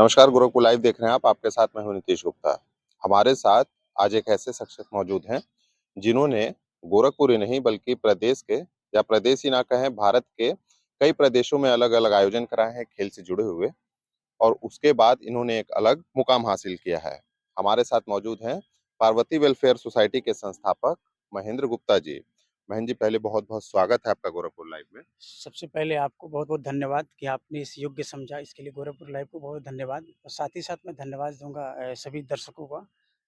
नमस्कार, गोरखपुर लाइव देख रहे हैं आप। आपके साथ मैं हूं नीतीश गुप्ता। हमारे साथ आज एक ऐसे शख्सियत मौजूद हैं, जिन्होंने गोरखपुर ही नहीं बल्कि प्रदेश के या प्रदेश ही ना कहें भारत के कई प्रदेशों में अलग-अलग आयोजन कराए हैं खेल से जुड़े हुए और उसके बाद इन्होंने एक अलग मुकाम हासिल किया है। हमारे साथ मौजूद हैं पार्वती वेलफेयर सोसाइटी के संस्थापक महेंद्र गुप्ता जी। महेंद्र जी, पहले बहुत-बहुत स्वागत है आपका गोरखपुर लाइव में। सबसे पहले आपको बहुत-बहुत धन्यवाद कि आपने इस योग्य समझा, इसके लिए गोरखपुर लाइव को बहुत धन्यवाद और साथ ही साथ मैं धन्यवाद दूँगा सभी दर्शकों का,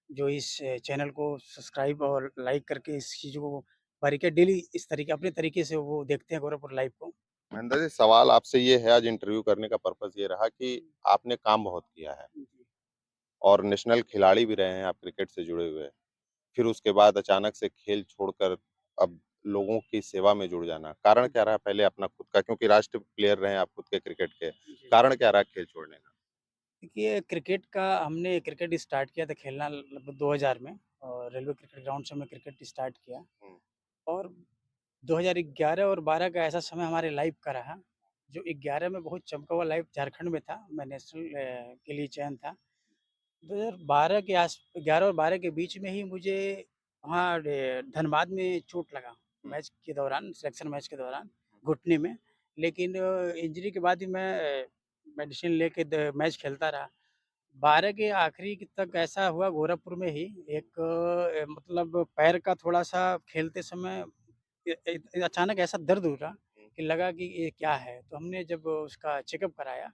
जो इस चैनल को सब्सक्राइब और लाइक करके इस चीज़ों को बारीकी डेली इस तरीके अपने तरीके से वो देखते हैं गोरखपुर लाइव को। महेंद्र जी, सवाल आपसे ये है, आज इंटरव्यू करने का पर्पज़ ये रहा कि आपने काम बहुत किया है। जी। और नेशनल खिलाड़ी भी रहे हैं आप क्रिकेट से जुड़े हुए। फिर उसके बाद अचानक से खेल छोड़कर अब लोगों की सेवा में जुड़ जाना, कारण क्या रहा पहले अपना खुद का क्योंकि राष्ट्रीय प्लेयर रहे हैं आप खुद के क्रिकेट के, जी। कारण क्या रहा खेल छोड़ने का? देखिए क्रिकेट का हमने क्रिकेट स्टार्ट किया था खेलना लगभग 2000 में और रेलवे क्रिकेट ग्राउंड से हमने क्रिकेट स्टार्ट किया हुँ, और 2011 और 12 का ऐसा समय हमारे लाइफ का रहा, जो 11 में बहुत चमका हुआ लाइफ झारखंड में था, मैं नेशनल के लिए चयन था। 2012 के आस 11 और 12 के बीच में ही मुझे वहाँ धनबाद में चोट लगा, हुँ, मैच के दौरान, सिलेक्शन मैच के दौरान, घुटने में। लेकिन इंजरी के बाद ही मैं मेडिसिन लेके मैच खेलता रहा। 12 के आखिरी तक ऐसा हुआ गोरखपुर में ही एक मतलब पैर का थोड़ा-सा खेलते समय अचानक ऐसा दर्द उठा हुँ, कि लगा कि ये क्या है? तो हमने जब उसका चेकअप कराया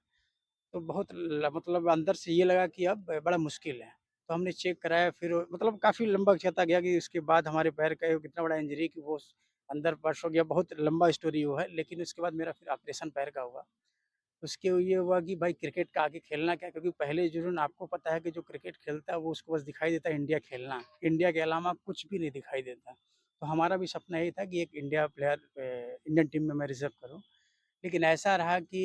तो बहुत मतलब अंदर से ये लगा कि अब बड़ा मुश्किल है। तो हमने चेक कराया फिर मतलब काफ़ी लंबा खिंचाता गया कि उसके बाद हमारे पैर का एक इतना बड़ा इंजरी कि वो अंदर बस्ट हो गया, बहुत लंबा स्टोरी वो है। लेकिन उसके बाद मेरा फिर ऑपरेशन पैर का हुआ। उसके ये हुआ कि भाई क्रिकेट का आगे खेलना क्या? क्योंकि पहले जो ना आपको पता है कि जो क्रिकेट खेलता है वो उसको बस दिखाई देता है इंडिया खेलना। इंडिया के अलावा कुछ भी नहीं दिखाई देता। तो हमारा भी सपना यही था कि एक इंडिया प्लेयर इंडियन टीम में मैं रिज़र्व करूँ। लेकिन ऐसा रहा कि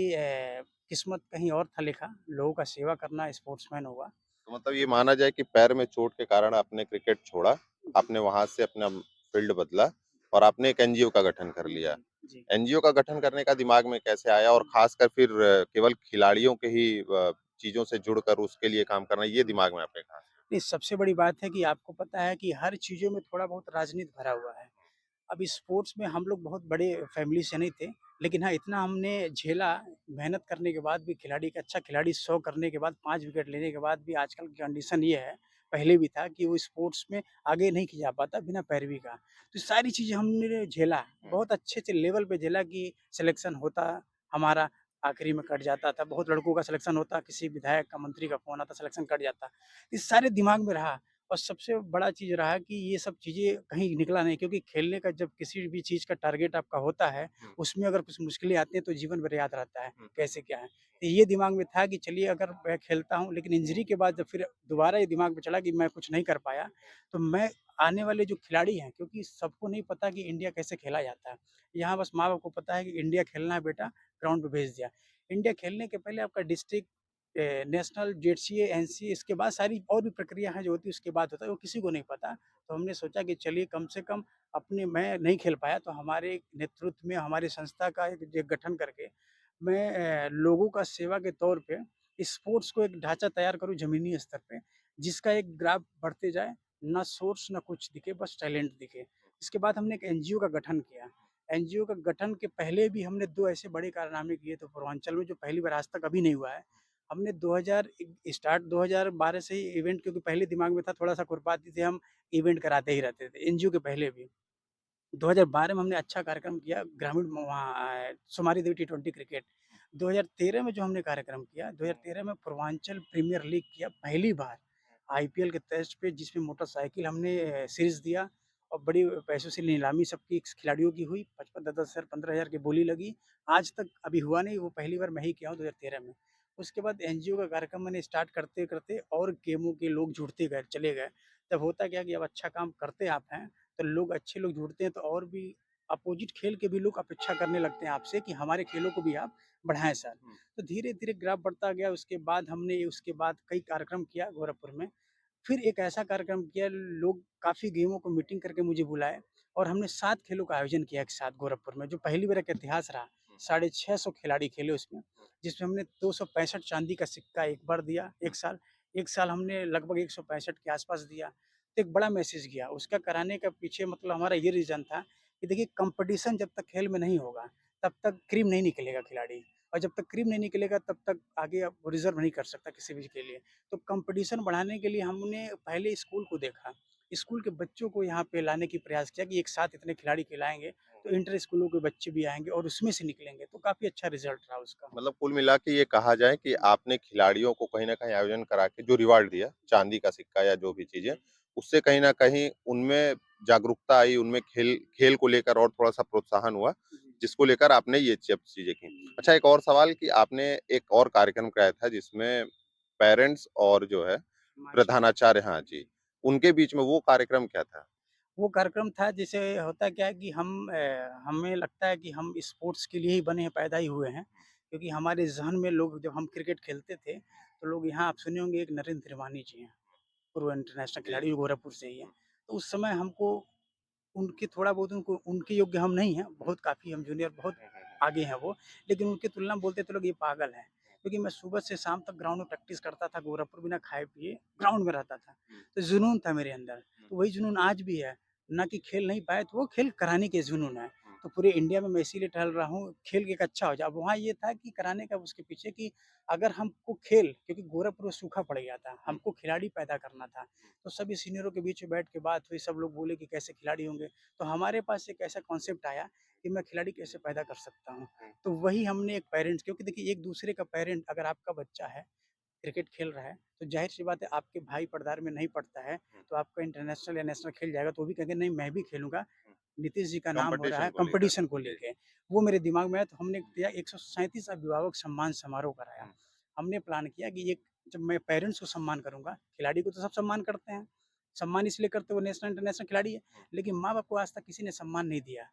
किस्मत कहीं और था लिखा, लोगों का सेवा करना स्पोर्ट्समैन हुआ। तो मतलब ये माना जाए कि पैर में चोट के कारण आपने क्रिकेट छोड़ा, जी, आपने वहाँ से अपना फ़ील्ड बदला और आपने एक एनजीओ का गठन कर जी, लिया। जी, जी। एनजीओ का गठन करने का दिमाग में कैसे आया और ख़ासकर फिर केवल खिलाड़ियों के ही चीज़ों से जुड़कर उसके लिए काम करना, ये दिमाग में आपने कहाँ से नहीं, सबसे बड़ी बात है कि आपको पता है कि हर चीज़ों में थोड़ा बहुत राजनीति भरा हुआ है। अब स्पोर्ट्स में हम लोग बहुत बड़े फैमिली से नहीं थे, लेकिन हाँ, इतना हमने झेला, मेहनत करने के बाद भी खिलाड़ी एक अच्छा खिलाड़ी 100 करने के बाद 5 विकेट लेने के बाद भी आजकल की कंडीशन ये है, पहले भी था कि वो स्पोर्ट्स में आगे नहीं जा पाता बिना पैरवी का। तो सारी चीज़ें हमने झेला, हुँ, बहुत अच्छे लेवल पे झेला कि सिलेक्शन होता हमारा, आखिरी में कट जाता था। बहुत लड़कों का सिलेक्शन होता, किसी विधायक का, मंत्री का फ़ोन आता, सिलेक्शन कट जाता। ये सारे दिमाग में रहा। और सबसे बड़ा चीज़ रहा कि ये सब चीज़ें कहीं निकला नहीं क्योंकि खेलने का जब किसी भी चीज़ का टारगेट आपका होता है, हुँ, उसमें अगर कुछ मुश्किलें आती हैं तो जीवन भर याद रहता है, हुँ, कैसे क्या है। तो ये दिमाग में था कि चलिए अगर मैं खेलता हूँ लेकिन इंजरी के बाद जब फिर दोबारा ये दिमाग में चला कि मैं कुछ नहीं कर पाया, तो मैं आने वाले जो खिलाड़ी हैं क्योंकि सबको नहीं पता कि इंडिया कैसे खेला जाता है। यहाँ बस माँ-बाप को पता है कि इंडिया खेलना है बेटा, ग्राउंड पे भेज दिया। इंडिया खेलने के पहले आपका डिस्ट्रिक्ट नेशनल, जेडसीए, एनसीए इसके बाद सारी और भी प्रक्रिया हैं जो होती है उसके बाद होता है, वो किसी को नहीं पता। तो हमने सोचा कि चलिए कम से कम अपने मैं नहीं खेल पाया तो हमारे नेतृत्व में हमारी संस्था का एक गठन करके मैं लोगों का सेवा के तौर पे स्पोर्ट्स को एक ढाँचा तैयार करूँ ज़मीनी स्तर पे, जिसका एक ग्राफ बढ़ते जाए, ना सोर्स ना कुछ दिखे, बस टैलेंट दिखे। इसके बाद हमने एक एनजीओ का गठन किया। एनजीओ का गठन के पहले भी हमने 2 ऐसे बड़े कारनामे किए थे पूर्वांचल में जो पहली बार आज तक अभी नहीं हुआ है। हमने 2000 स्टार्ट 2012 से ही इवेंट क्योंकि पहले दिमाग में था थोड़ा-सा खुरपाती थे हम इवेंट कराते ही रहते थे, एनजीओ के पहले भी। 2012 में हमने अच्छा कार्यक्रम किया ग्रामीण वहाँ सुमारी देवी टी20 क्रिकेट। 2013 में जो हमने कार्यक्रम किया, 2013 में पूर्वांचल प्रीमियर लीग किया पहली बार आईपीएल के तर्ज पे जिसमें मोटरसाइकिल हमने सीरीज़ दिया और बड़ी पैसों से नीलामी सबकी खिलाड़ियों की हुई, 55 10-10 हज़ार 15,000 की बोली लगी। आज तक अभी हुआ नहीं, वो पहली बार मैं ही किया हूँ 2013 में। उसके बाद एनजीओ का कार्यक्रम मैंने स्टार्ट करते-करते और गेमों के लोग जुड़ते गए, चले गए। तब होता क्या कि अब अच्छा काम करते आप हैं तो लोग अच्छे लोग जुड़ते हैं तो और भी अपोजिट खेल के भी लोग अपेक्षा करने लगते हैं आपसे कि हमारे खेलों को भी आप बढ़ाएँ सर। हुँ, तो धीरे-धीरे ग्राफ बढ़ता गया उसके बाद हमने उसके बाद कई कार्यक्रम किया गोरखपुर में। फिर एक ऐसा कार्यक्रम किया लोग काफ़ी गेमों को मीटिंग करके मुझे बुलाए और हमने 7 खेलों का आयोजन किया एक साथ गोरखपुर में जो पहली बार एक इतिहास रहा। साढ़े 600 खिलाड़ी खेले उसमें, जिसमें हमने 265 चांदी का सिक्का एक बार दिया एक साल हमने लगभग 165 के आसपास दिया। तो एक बड़ा मैसेज गया, उसका कराने का पीछे मतलब हमारा ये रीज़न था कि देखिए कंपटीशन जब तक खेल में नहीं होगा, तब तक क्रीम नहीं निकलेगा खिलाड़ी और जब तक क्रीम नहीं निकलेगा तब तक आगे अब वो रिज़र्व नहीं कर सकता किसी भी के लिए। तो कंपटीशन बढ़ाने के लिए हमने पहले स्कूल को देखा, स्कूल के बच्चों को यहाँ पे लाने की प्रयास किया कि एक साथ इतने खिलाड़ी खिलाएँगे, तो इंटर स्कूलों के बच्चे भी आएँगे और उसमें से निकलेंगे, तो काफ़ी अच्छा रिज़ल्ट रहा उसका। मतलब कुल मिला के ये कहा जाए कि आपने खिलाड़ियों को कहीं न कहीं आयोजन करा के जो रिवार्ड दिया, चांदी का सिक्का या जो भी चीज़ें, उससे कहीं न कहीं उनमें जागरूकता आई, उनमें खेल खेल को लेकर और थोड़ा-सा प्रोत्साहन हुआ, जिसको लेकर आपने ये सब चीज़ें की। अच्छा, एक और सवाल कि आपने एक और कार्यक्रम कराया था जिसमें पेरेंट्स और जो है मास्टर प्रधानाचार्य, हाँ जी, उनके बीच में वो कार्यक्रम क्या था? वो कार्यक्रम था जैसे होता क्या है कि हमें लगता है कि हम स्पोर्ट्स के लिए ही बने हैं, पैदा ही हुए हैं। क्योंकि हमारे ज़हन में लोग जब हम क्रिकेट खेलते थे, तो लोग यहाँ आप सुने होंगे एक नरेंद्र त्रिवानी जी हैं, पूर्व इंटरनेशनल जी। खिलाड़ी, वो गोरखपुर से ही हैं। तो उस समय हमको उनके थोड़ा बहुत उनको उनके योग्य हम नहीं हैं, बहुत काफ़ी हम जूनियर बहुत आगे हैं वो, लेकिन उनकी तुलना में बोलते थे लोग ये पागल है। क्योंकि मैं सुबह से शाम तक ग्राउंड में प्रैक्टिस करता था, गोरखपुर बिना खाए-पिए ग्राउंड में रहता था। तो जुनून था मेरे अंदर, तो वही जुनून आज भी है, ना कि खेल नहीं पाए तो वो खेल कराने के जुनून है। तो पूरे इंडिया में मैं इसीलिए टहल रहा हूँ, खेल एक अच्छा हो जाए। अब वहाँ ये था कि कराने का उसके पीछे कि अगर हमको खेल क्योंकि गोरखपुर में सूखा पड़ गया था, हमको खिलाड़ी पैदा करना था। तो सभी सीनियरों के बीच में बैठ के बात हुई, सब लोग बोले कि कैसे खिलाड़ी होंगे। तो हमारे पास एक ऐसा कॉन्सेप्ट आया कि मैं खिलाड़ी कैसे पैदा कर सकता हूँ। तो वही हमने एक पेरेंट्स क्योंकि देखिए एक दूसरे का पेरेंट अगर आपका बच्चा है, क्रिकेट खेल रहा है, तो ज़ाहिर-सी बात है आपके भाई पर्दार में नहीं पड़ता है, तो आपका इंटरनेशनल या नेशनल खेल जाएगा तो वो भी कहेंगे नहीं मैं भी खेलूँगा। नीतीश जी का नाम हो रहा कॉम्पिटिशन है को लेकर। कॉम्पिटिशन को जी। लेके। वो मेरे दिमाग में आया तो हमने किया 137 अभिभावक सम्मान समारोह कराया। हमने प्लान किया कि एक जब मैं पेरेंट्स को सम्मान करूँगा, खिलाड़ी को तो सब सम्मान करते हैं। सम्मान इसलिए करते हैं वो नेशनल इंटरनेशनल खिलाड़ी है, लेकिन माँ-बाप को आज तक किसी ने सम्मान नहीं दिया।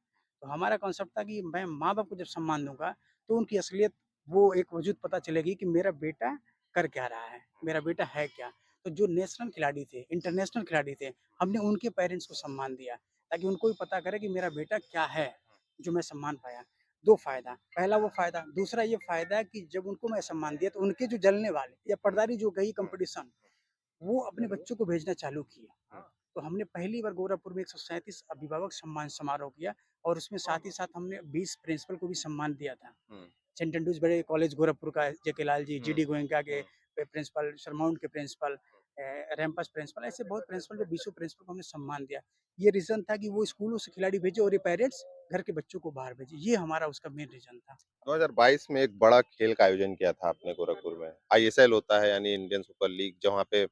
तो हमारा कॉन्सेप्ट था कि मैं माँ-बाप को जब सम्मान दूँगा, तो उनकी असलियत वो एक वजूद पता चलेगी कि मेरा बेटा कर क्या रहा है, मेरा बेटा है क्या? तो जो नेशनल खिलाड़ी थे, इंटरनेशनल खिलाड़ी थे, हमने उनके पेरेंट्स को सम्मान दिया, ताकि उनको भी पता करे कि मेरा बेटा क्या है, जो मैं सम्मान पाया। 2 फ़ायदा, पहला वो फ़ायदा, दूसरा ये फ़ायदा कि जब उनको मैं सम्मान दिया, तो उनके जो जलने वाले या पटदारी जो गई कॉम्पिटिशन, वो अपने बच्चों को भेजना चालू किए। तो हमने पहली बार गोरखपुर में 137 अभिभावक सम्मान समारोह किया और उसमें साथ ही साथ हमने 20 प्रिंसिपल को भी सम्मान दिया था। हुँ, सेंट एंड्रयूज़ बड़े कॉलेज गोरखपुर का जेके लाल जी, हुँ, जीडी गोयनका के हुँ। प्रिंसिपल, सरमाउंट के प्रिंसिपल, रैमपस प्रिंसिपल, ऐसे बहुत प्रिंसिपल जो 20 प्रिंसिपल को हमने सम्मान दिया। ये रीज़न था कि वो स्कूलों से खिलाड़ी भेजे और ये पेरेंट्स घर के बच्चों को बाहर भेजे। ये हमारा उसका मेन रीज़न था। 2022 में एक बड़ा खेल का आयोजन किया था आपने गोरखपुर में। आईएसएल होता है यानी इंडियन सुपर लीग, जहाँ पे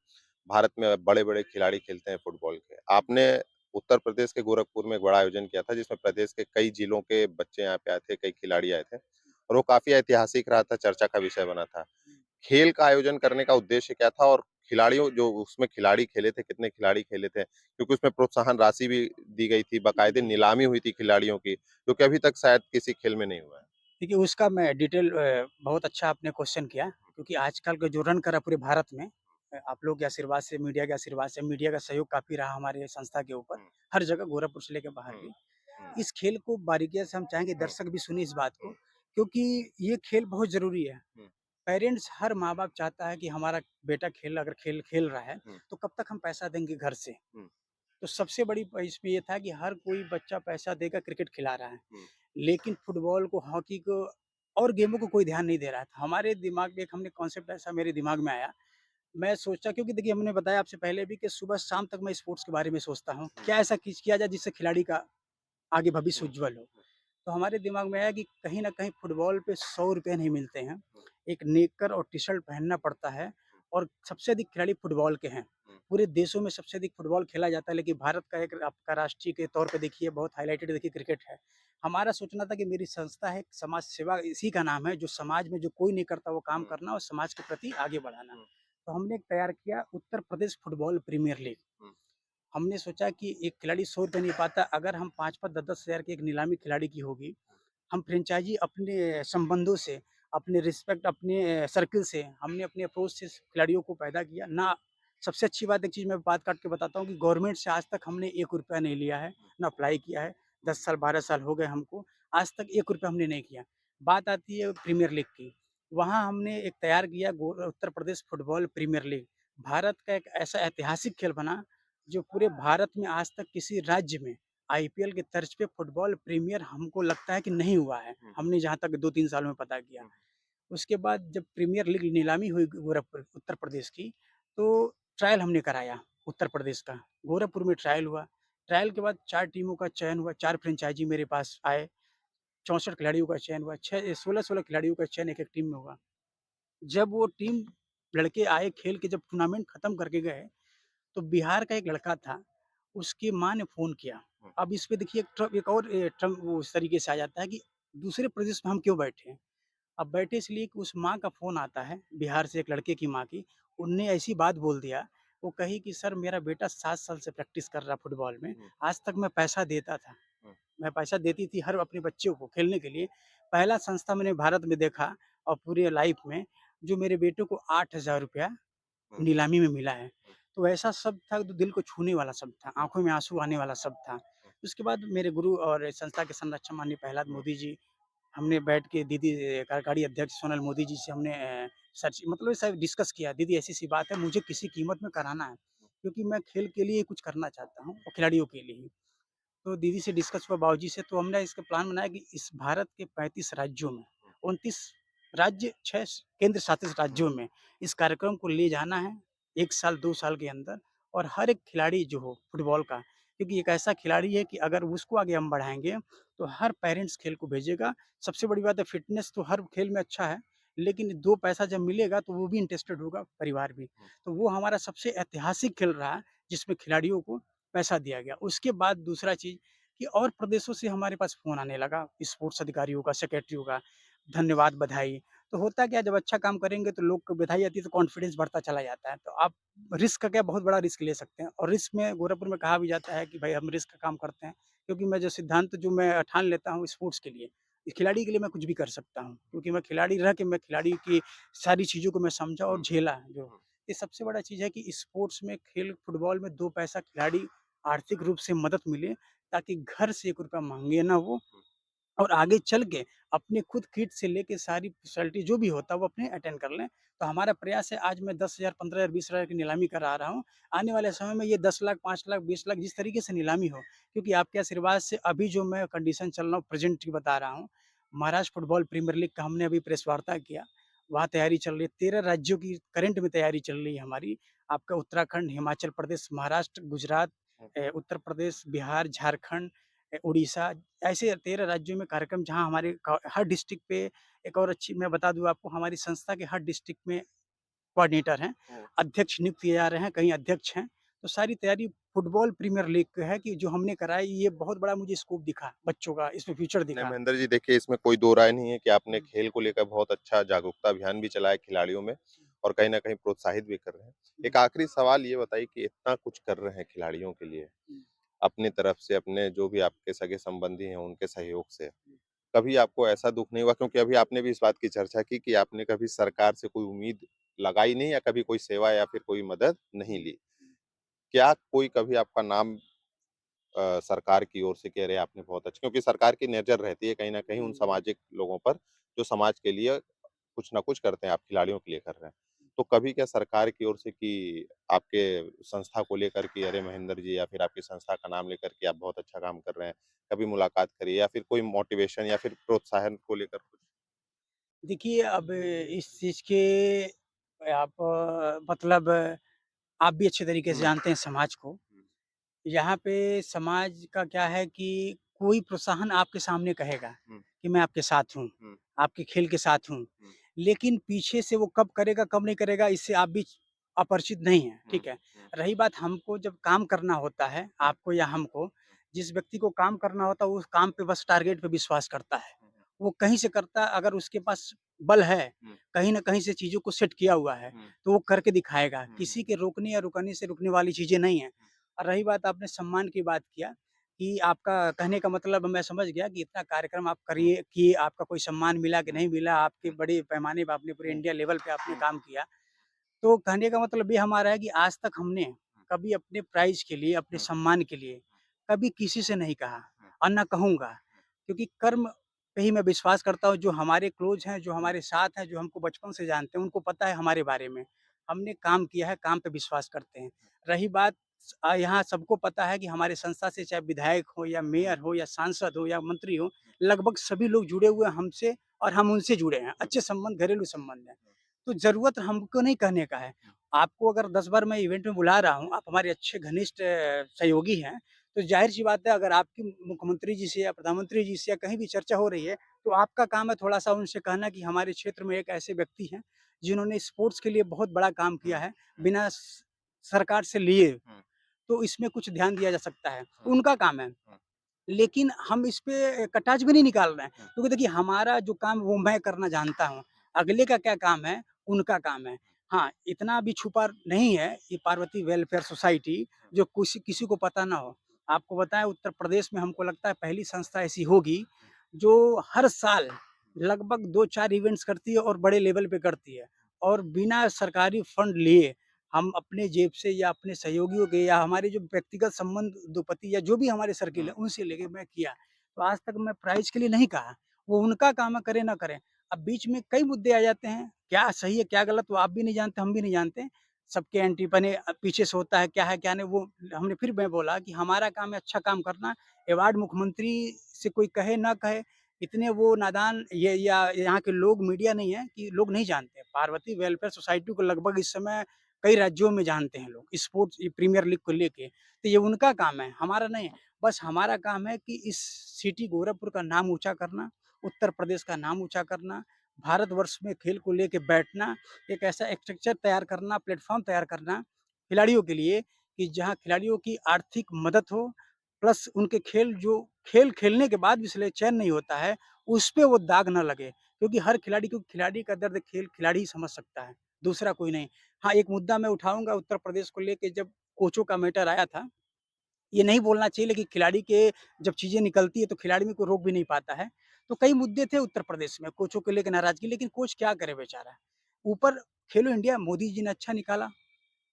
भारत में बड़े-बड़े खिलाड़ी खेलते हैं फुटबॉल के। आपने उत्तर प्रदेश के गोरखपुर में एक बड़ा आयोजन किया था जिसमें प्रदेश के कई जिलों के बच्चे यहाँ पे आए थे, कई खिलाड़ी आए थे और वो काफ़ी ऐतिहासिक रहा था, चर्चा का विषय बना था। खेल का आयोजन करने का उद्देश्य क्या था और खिलाड़ियों जो उसमें खिलाड़ी खेले थे, कितने खिलाड़ी खेले थे? क्योंकि उसमें प्रोत्साहन राशि भी दी गई थी, बाकायदे जी। नीलामी हुई थी खिलाड़ियों की, जो कि अभी तक शायद किसी खेल में नहीं हुआ है। देखिए, उसका मैं डिटेल बहुत अच्छा आपने क्वेश्चन किया क्योंकि आजकल का जो रन कर रहा है पूरे भारत में आप लोग के आशीर्वाद से, मीडिया के आशीर्वाद से, मीडिया का सहयोग काफ़ी रहा हमारे संस्था के ऊपर, हुँ, हर जगह गोरखपुर से लेके बाहर हुँ, भी। हुँ, इस खेल को बारीकियाँ से हम चाहेंगे हुँ, दर्शक भी सुनें इस बात को हुँ, क्योंकि ये खेल बहुत ज़रूरी है। हुँ, पेरेंट्स हर माँ-बाप चाहता है कि हमारा बेटा अगर खेल खेल रहा है, हुँ, तो कब तक हम पैसा देंगे घर से। हुँ, तो सबसे बड़ी इसमें ये था कि हर कोई बच्चा पैसा देकर क्रिकेट खिला रहा है। हुँ, लेकिन फुटबॉल को, हॉकी को और गेमों को कोई ध्यान नहीं दे रहा था। हमारे दिमाग में एक हमने कॉन्सेप्ट ऐसा मेरे दिमाग में आया, मैं सोचा क्योंकि देखिए हमने बताया आपसे पहले भी कि सुबह शाम तक मैं स्पोर्ट्स के बारे में सोचता हूँ। हुँ, क्या ऐसा किया जाए जिससे खिलाड़ी का आगे भविष्य हुँ, उज्ज्वल हो? तो हमारे दिमाग में आया कि कहीं न कहीं फुटबॉल पे ₹100 नहीं मिलते हैं। हुँ, एक नेकर और टी-शर्ट पहनना पड़ता है और सबसे अधिक खिलाड़ी फुटबॉल के हैं। हुँ, पूरे देशों में सबसे अधिक फुटबॉल खेला जाता है लेकिन भारत का एक आपका राष्ट्रीय के तौर पे देखिए बहुत हाइलाइटेड देखिए क्रिकेट है। हमारा सोचना था कि मेरी संस्था है समाज सेवा इसी का नाम है जो समाज में जो कोई नहीं करता वो काम हुँ, करना और समाज के प्रति आगे बढ़ाना। हुँ, तो हमने एक तैयार किया Uttar Pradesh football premiere league. हुँ, हमने सोचा कि एक खिलाड़ी ₹100 नहीं पाता, अगर हम 5-5, 10-10 हज़ार की एक नीलामी खिलाड़ी की होगी, हम फ्रेंचाइज़ी अपने संबंधों से, अपने रिस्पेक्ट, अपने सर्किल से, हमने अपने अप्रोच से खिलाड़ियों को पैदा किया। ना सबसे अच्छी बात एक चीज़ मैं बात काट के बताता हूँ कि गवर्नमेंट से आज तक हमने ₹1 नहीं लिया है, ना अप्लाई किया है। 10 साल, 12 साल हो गए हमको, आज तक ₹1 हमने नहीं किया। बात आती है प्रीमियर लीग की, वहाँ हमने एक तैयार किया Uttar Pradesh football premiere league. Bharat का एक ऐसा ऐतिहासिक खेल बना, जो पूरे भारत में आज तक किसी राज्य में आईपीएल की तर्ज पे फुटबॉल प्रीमियर हमको लगता है कि नहीं हुआ है। हमने जहाँ तक 2-3 सालों में पता किया। उसके बाद जब प्रीमियर लीग नीलामी हुई गोरखपुर उत्तर प्रदेश की, तो ट्रायल हमने कराया उत्तर प्रदेश का। गोरखपुर में ट्रायल हुआ। ट्रायल के बाद 4 टीमों का चयन हुआ, 4 फ्रेंचाइज़ी मेरे पास आए, 64 खिलाड़ियों का चयन हुआ, 16-16 खिलाड़ियों का चयन एक-एक टीम में हुआ। जब वो टीम लड़के आए खेल के जब टूर्नामेंट खत्म करके गए, तो बिहार का एक लड़का था, उसकी माँ ने फ़ोन किया। अब इस पे देखिए एक और ट्रम्प वो इस तरीके से आ जाता है कि दूसरे प्रदेश में हम क्यों बैठे हैं? अब बैठे इसलिए कि उस माँ का फ़ोन आता है, बिहार से एक लड़के की माँ की, उनने ऐसी बात बोल दिया, वो कही कि सर मेरा बेटा 7 साल से प्रैक्टिस कर रहा फुटबॉल में, आज तक मैं पैसा देता था। मैं पैसा देती थी हर अपने बच्चों को खेलने के लिए। पहला संस्था मैंने भारत में देखा और पूरे लाइफ़ में, जो मेरे बेटे को ₹8000 नीलामी में मिला है। तो ऐसा शब्द था जो दिल को छूने वाला शब्द था, आँखों में आँसू आने वाला शब्द था। उसके बाद मेरे गुरु और संस्था के संरक्षक माननीय प्रहलाद मोदी जी, हमने बैठ के दीदी कार्यकारी अध्यक्ष सोनल मोदी जी से हमने सच मतलब सब डिस्कस किया, दीदी ऐसी-ऐसी बात है, मुझे किसी कीमत में कराना है, क्योंकि मैं खेल के लिए कुछ करना चाहता हूँ और खिलाड़ियों के लिए ही। तो दीदी से डिस्कस हुआ, बाबूजी से, तो हमने इसका प्लान बनाया कि इस भारत के 35 राज्यों में 29 राज्य, 6 केंद्र शासित राज्यों में इस कार्यक्रम को ले जाना है 1 साल 2 साल के अंदर, और हर एक खिलाड़ी जो हो फुटबॉल का, क्योंकि एक ऐसा खिलाड़ी है कि अगर उसको आगे हम बढ़ाएँगे, तो हर पेरेंट्स खेल को भेजेगा। सबसे बड़ी बात है फ़िटनेस तो हर खेल में अच्छा है, लेकिन 2 पैसा जब मिलेगा तो वो भी इंटरेस्टेड होगा, परिवार भी। तो वो हमारा सबसे ऐतिहासिक खेल रहा, जिसमें खिलाड़ियों को पैसा दिया गया। उसके बाद दूसरा चीज़ कि और प्रदेशों से हमारे पास फ़ोन आने लगा, स्पोर्ट्स अधिकारियों का, सेक्रेटरियों का, धन्यवाद, बधाई। तो होता क्या है, जब अच्छा काम करेंगे तो लोग को बधाई आती है तो कॉन्फिडेंस बढ़ता चला जाता है। तो आप रिस्क का क्या बहुत बड़ा रिस्क ले सकते हैं, और रिस्क में गोरखपुर में कहा भी जाता है कि भाई हम रिस्क का काम करते हैं, क्योंकि मैं जो सिद्धांत जो मैं ठान लेता हूँ स्पोर्ट्स के लिए, इस खिलाड़ी के लिए मैं कुछ भी कर सकता हूँ। क्योंकि मैं खिलाड़ी रह के मैं खिलाड़ी की सारी चीज़ों को मैं समझा और झेला जो। ये सबसे बड़ा चीज़ है कि स्पोर्ट्स में खेल फुटबॉल में 2 पैसा खिलाड़ी आर्थिक रूप से मदद मिले, ताकि घर से ₹1 माँगे ना वो, और आगे चल के अपने खुद किट से लेके सारी फैसिलिटी जो भी होता है वो अपने अटेंड कर लें। तो हमारा प्रयास है, आज मैं 10,000, 15,000, 20,000 की नीलामी करा रहा हूँ। आने वाले समय में ये 10 लाख, 5 लाख, 20 लाख जिस तरीके से नीलामी हो, क्योंकि आपके आशीर्वाद से अभी जो मैं कंडीशन चल रहा हूँ प्रेज़ेंट की बता रहा हूँ, महाराष्ट्र फुटबॉल प्रीमियर लीग का हमने अभी प्रेस वार्ता किया। वहाँ तैयारी चल रही है, 13 राज्यों की करंट में तैयारी चल रही है हमारी। आपका उत्तराखंड, हिमाचल प्रदेश, महाराष्ट्र, गुजरात, उत्तर प्रदेश, बिहार, झारखंड, उड़ीसा, ऐसे 13 राज्यों में कार्यक्रम, जहाँ हमारे हर डिस्ट्रिक्ट पे, एक और अच्छी मैं बता दूँ आपको, हमारी संस्था के हर डिस्ट्रिक्ट में कोऑर्डिनेटर हैं, अध्यक्ष नियुक्त किए जा रहे हैं, कहीं अध्यक्ष हैं। तो सारी तैयारी फुटबॉल प्रीमियर लीग है कि जो हमने कराई, ये बहुत बड़ा मुझे स्कोप दिखा, बच्चों का इसमें फ्यूचर नहीं दिखा। महेंद्र जी, देखिए इसमें कोई दो राय नहीं है कि आपने हुँ, खेल को लेकर बहुत अच्छा जागरूकता अभियान भी चलाया खिलाड़ियों में और कहीं ना कहीं प्रोत्साहित भी कर रहे हैं। हुँ, एक आखिरी सवाल ये बताइए कि इतना कुछ कर रहे हैं खिलाड़ियों के लिए हुँ, अपनी तरफ से, अपने जो भी आपके सगे संबंधी हैं उनके सहयोग से, हुँ। कभी आपको ऐसा दुःख नहीं हुआ? क्योंकि अभी आपने भी इस बात की चर्चा की कि आपने कभी सरकार से कोई उम्मीद लगाई नहीं या कभी कोई सेवा या फिर कोई मदद नहीं ली। क्या कोई कभी आपका नाम सरकार की ओर से, कह रहे आपने बहुत अच्छा, क्योंकि सरकार की नज़र रहती है कहीं न कहीं उन सामाजिक लोगों पर, जो समाज के लिए कुछ न कुछ करते हैं, आप खिलाड़ियों के लिए कर रहे हैं। तो कभी क्या सरकार की ओर से कि आपके संस्था को लेकर कि अरे महेंद्र जी, या फिर आपकी संस्था का नाम लेकर के आप बहुत अच्छा काम कर रहे हैं, कभी मुलाकात करी या फिर कोई मोटिवेशन या फिर प्रोत्साहन को लेकर कुछ? देखिए, अब इस चीज़ के आप मतलब आप भी अच्छे तरीके से हुँ, जानते हैं समाज को। हुँ, यहाँ पे समाज का क्या है कि कोई प्रोत्साहन आपके सामने कहेगा हुँ, कि मैं आपके साथ हूँ, हुँ, आपके खेल के साथ हूँ। हुँ, लेकिन पीछे से वो कब करेगा, कब नहीं करेगा, इससे आप भी अपरिचित नहीं हैं, हुँ, ठीक है? हुँ, रही बात हमको जब काम करना होता है, हुँ, आपको या हमको, जिस व्यक्ति को काम करना होता है, वो उस काम पे बस टारगेट पे विश्वास करता है। हुँ, हुँ, वो कहीं से करता है, अगर उसके पास बल है, हुँ, कहीं न कहीं से चीज़ों को सेट किया हुआ है, हुँ, तो वो करके दिखाएगा। हुँ, हुँ, किसी के रोकने या रुकने से रुकने वाली चीज़ें नहीं हैं। और रही बात, आपने सम्मान की बात किया, कि आपका कहने का मतलब मैं समझ गया कि इतना कार्यक्रम आप हुँ, करिए कि आपका कोई सम्मान मिला कि हुँ, नहीं मिला, आपके हुँ, बड़े पैमाने पे आपने पूरे हुँ, इंडिया लेवल पे आपने हुँ, काम किया। तो कहने का मतलब ये हमारा है कि आज तक हमने कभी अपने प्राइज़ के लिए, अपने हुँ, सम्मान के लिए कभी किसी से नहीं कहा हुँ, और ना कहूँगा। क्योंकि कर्म पे ही मैं विश्वास करता हूँ। जो हमारे क्लोज़ हैं, जो हमारे साथ हैं, जो हमको बचपन से जानते हैं, उनको पता है हमारे बारे में। हमने काम किया है, काम पे विश्वास करते हैं। रही बात यहाँ सबको पता है कि हमारे संस्था से चाहे विधायक हो या मेयर हो या सांसद हो या मंत्री हो, लगभग सभी लोग जुड़े हुए हैं हमसे और हम उनसे जुड़े हैं। अच्छे संबंध, घरेलू संबंध हैं। तो ज़रूरत हमको नहीं कहने का है। आपको अगर 10 बार मैं इवेंट में बुला रहा हूँ, आप हमारे अच्छे घनिष्ठ सहयोगी हैं, तो ज़ाहिर-सी बात है अगर आपकी मुख्यमंत्री जी से या प्रधानमंत्री जी से या कहीं भी चर्चा हो रही है, तो आपका काम है थोड़ा-सा उनसे कहना कि हमारे क्षेत्र में एक ऐसे व्यक्ति हैं, जिन्होंने स्पोर्ट्स के लिए बहुत बड़ा काम किया है, बिना सरकार से लिए, तो इसमें कुछ ध्यान दिया जा सकता है। उनका काम है। लेकिन हम इस पे कटाक्ष भी नहीं निकाल रहे हैं, क्योंकि देखिए हमारा जो काम वो मैं करना जानता हूँ, अगले का क्या काम है, उनका काम है। हाँ, इतना भी छुपा नहीं है, ये पार्वती वेलफेयर सोसाइटी जो किसी किसी को पता ना हो। आपको बताएँ उत्तर प्रदेश में हमको लगता है पहली संस्था ऐसी होगी, जो हर साल लगभग 2-4 इवेंट्स करती है और बड़े लेवल पे करती है और बिना सरकारी फंड लिए हम अपने जेब से या अपने सहयोगियों के या हमारे जो व्यक्तिगत संबंध 2 पति या जो भी हमारे सर्किल है, उनसे लेके मैं किया। तो आज तक मैं प्राइज़ के लिए नहीं कहा, वो उनका काम है करें ना करें। अब बीच में कई मुद्दे आ जाते हैं, क्या सही है, क्या गलत वो आप भी नहीं जानते, हम भी नहीं जानते। सबके एंटी बने पीछे से होता है, क्या नहीं वो हमने फिर मैं बोला कि हमारा काम है अच्छा काम करना, अवार्ड मुख्यमंत्री से कोई कहे ना कहे, इतने वो नादान ये या यहाँ के लोग मीडिया नहीं है कि लोग नहीं जानते। पार्वती वेलफेयर सोसाइटी को लगभग इस समय कई राज्यों में जानते हैं लोग, स्पोर्ट्स ये प्रीमियर लीग को लेके, तो ये उनका काम है, हमारा नहीं है। बस हमारा काम है कि इस सिटी गोरखपुर का नाम ऊँचा करना, उत्तर प्रदेश का नाम ऊँचा करना, भारतवर्ष में खेल को लेके बैठना, एक ऐसा स्ट्रक्चर तैयार करना, प्लेटफ़ॉर्म तैयार करना खिलाड़ियों के लिए कि जहाँ खिलाड़ियों की आर्थिक मदद हो, प्लस उनके खेल खेलने के बाद भी इसलिए चयन नहीं होता है, उस पे वो दाग ना लगे। क्योंकि हर खिलाड़ी क्योंकि खिलाड़ी का दर्द खेल खिलाड़ी ही समझ सकता है, दूसरा कोई नहीं। हाँ, एक मुद्दा मैं उठाऊँगा उत्तर प्रदेश को लेके जब कोचों का मैटर आया था, ये नहीं बोलना चाहिए लेकिन खिलाड़ी के जब चीज़ें निकलती है तो खिलाड़ी भी कोई रोक भी नहीं पाता है। तो कई मुद्दे थे उत्तर प्रदेश में कोचों को लेके नाराज़गी लेकिन कोच क्या करे बेचारा। ऊपर खेलो इंडिया मोदी जी ने अच्छा निकाला,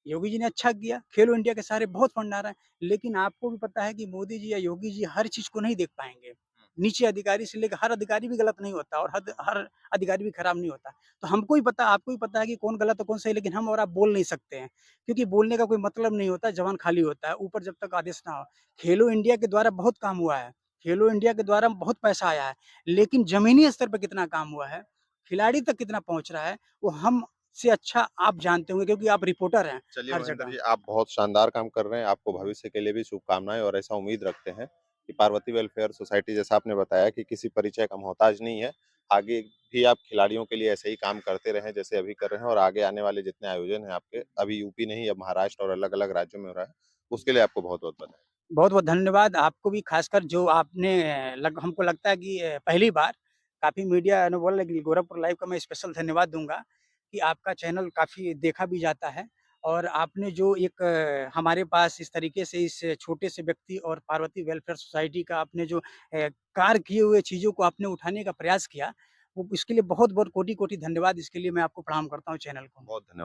योगी जी ने अच्छा किया, खेलो इंडिया के सहारे बहुत फंड आ रहा है। लेकिन आपको भी पता है कि मोदी जी या योगी जी हर चीज़ को नहीं देख पाएँगे। नीचे अधिकारी से लेकर हर अधिकारी भी गलत नहीं होता और हर अधिकारी भी खराब नहीं होता। तो हमको भी पता आपको भी पता है कि कौन गलत है, कौन सही लेकिन हम और आप बोल नहीं सकते हैं। क्योंकि बोलने का कोई मतलब नहीं होता, ज़बान खाली होता है, ऊपर जब तक आदेश ना हो। खेलो इंडिया के द्वारा बहुत काम हुआ है, खेलो इंडिया के द्वारा बहुत पैसा आया है, लेकिन ज़मीनी स्तर पे कितना काम हुआ है, खिलाड़ी तक कितना पहुँच रहा है, वो हम से अच्छा आप जानते होंगे क्योंकि आप रिपोर्टर हैं चलिए हर महेंद्र जगह। जी, आप बहुत शानदार काम कर रहे हैं। आपको भविष्य के लिए भी शुभकामनाएँ और ऐसा उम्मीद रखते हैं कि पार्वती वेलफेयर सोसाइटी जैसा आपने बताया कि किसी परिचय का मोहताज नहीं है। आगे भी आप खिलाड़ियों के लिए ऐसे ही काम करते रहें जैसे अभी कर रहे हैं और आगे आने वाले जितने आयोजन हैं आपके, अभी यूपी नहीं अब महाराष्ट्र और अलग-अलग राज्यों में हो रहा है, उसके लिए आपको बहुत-बहुत बधाई। बहुत-बहुत धन्यवाद आपको भी ख़ासकर जो आपने हमको लगता है कि पहली बार काफ़ी मीडिया ने बोला लेकिन गोरखपुर लाइव का मैं स्पेशल धन्यवाद दूँगा कि आपका चैनल काफ़ी देखा भी जाता है और आपने जो एक हमारे पास इस तरीके से इस छोटे से व्यक्ति और पार्वती वेलफेयर सोसाइटी का आपने जो कार्य किए हुए चीज़ों को आपने उठाने का प्रयास किया, वो इसके लिए बहुत-बहुत कोटि-कोटि धन्यवाद इसके लिए मैं आपको प्रणाम करता हूँ चैनल को। बहुत धन्यवाद।